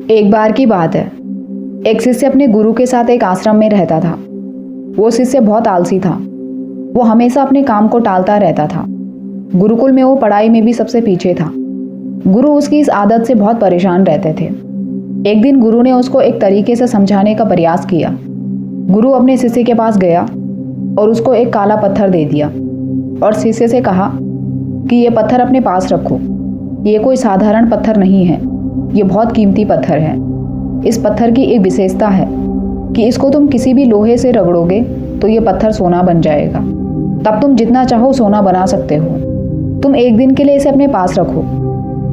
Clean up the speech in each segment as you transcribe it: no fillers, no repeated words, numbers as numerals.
एक बार की बात है, एक शिष्य अपने गुरु के साथ एक आश्रम में रहता था। वो शिष्य बहुत आलसी था। वो हमेशा अपने काम को टालता रहता था। गुरुकुल में वो पढ़ाई में भी सबसे पीछे था। गुरु उसकी इस आदत से बहुत परेशान रहते थे। एक दिन गुरु ने उसको एक तरीके से समझाने का प्रयास किया। गुरु अपने शिष्य के पास गया और उसको एक काला पत्थर दे दिया और शिष्य से कहा कि ये पत्थर अपने पास रखो। ये कोई साधारण पत्थर नहीं है, ये बहुत कीमती पत्थर है। इस पत्थर की एक विशेषता है कि इसको तुम किसी भी लोहे से रगड़ोगे तो ये पत्थर सोना बन जाएगा। तब तुम जितना चाहो सोना बना सकते हो। तुम एक दिन के लिए इसे अपने पास रखो।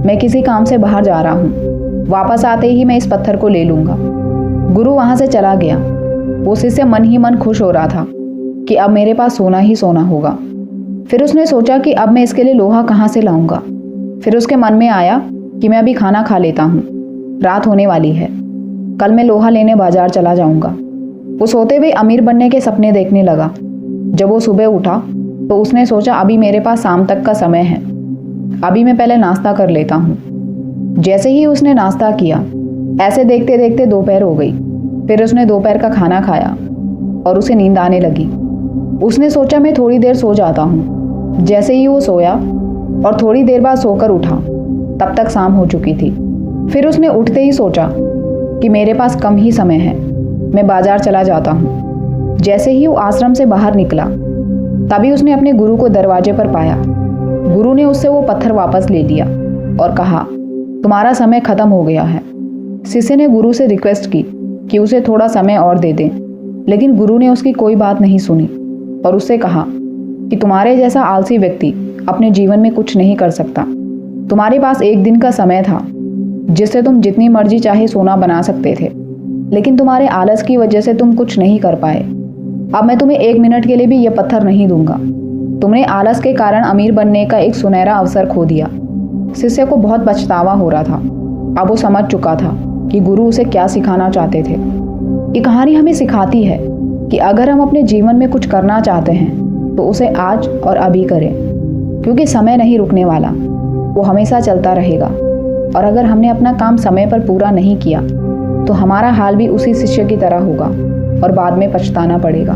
मैं किसी काम से बाहर जा रहा हूँ, वापस आते ही मैं इस पत्थर को ले लूँगा। गुरु वहाँ से चला गया। वो शिष्य मन ही मन खुश हो रहा था कि अब मेरे पास सोना ही सोना होगा। फिर उसने सोचा कि अब मैं इसके लिए लोहा कहाँ से लाऊंगा। फिर उसके मन में आया कि मैं अभी खाना खा लेता हूँ, रात होने वाली है, कल मैं लोहा लेने बाजार चला जाऊंगा। वो सोते हुए अमीर बनने के सपने देखने लगा। जब वो सुबह उठा तो उसने सोचा अभी मेरे पास शाम तक का समय है, अभी मैं पहले नाश्ता कर लेता हूँ। जैसे ही उसने नाश्ता किया, ऐसे देखते देखते दोपहर हो गई। फिर उसने दोपहर का खाना खाया और उसे नींद आने लगी। उसने सोचा मैं थोड़ी देर सो जाता हूँ। जैसे ही वो सोया और थोड़ी देर बाद सोकर उठा, तब तक शाम हो चुकी थी। फिर उसने उठते ही सोचा कि मेरे पास कम ही समय है, मैं बाजार चला जाता हूँ। जैसे ही वो आश्रम से बाहर निकला, तभी उसने अपने गुरु को दरवाजे पर पाया। गुरु ने उससे वो पत्थर वापस ले लिया और कहा, तुम्हारा समय खत्म हो गया है। शिष्य ने गुरु से रिक्वेस्ट की कि उसे थोड़ा समय और दे दें, लेकिन गुरु ने उसकी कोई बात नहीं सुनी और उससे कहा कि तुम्हारे जैसा आलसी व्यक्ति अपने जीवन में कुछ नहीं कर सकता। तुम्हारे पास एक दिन का समय था जिससे तुम जितनी मर्जी चाहे सोना बना सकते थे, लेकिन तुम्हारे आलस की वजह से तुम कुछ नहीं कर पाए। अब मैं तुम्हें एक मिनट के लिए भी यह पत्थर नहीं दूंगा। तुमने आलस के कारण अमीर बनने का एक सुनहरा अवसर खो दिया। शिष्य को बहुत पछतावा हो रहा था। अब वो समझ चुका था कि गुरु उसे क्या सिखाना चाहते थे। ये कहानी हमें सिखाती है कि अगर हम अपने जीवन में कुछ करना चाहते हैं तो उसे आज और अभी करें, क्योंकि समय नहीं रुकने वाला, वो हमेशा चलता रहेगा। और अगर हमने अपना काम समय पर पूरा नहीं किया तो हमारा हाल भी उसी शिष्य की तरह होगा और बाद में पछताना पड़ेगा।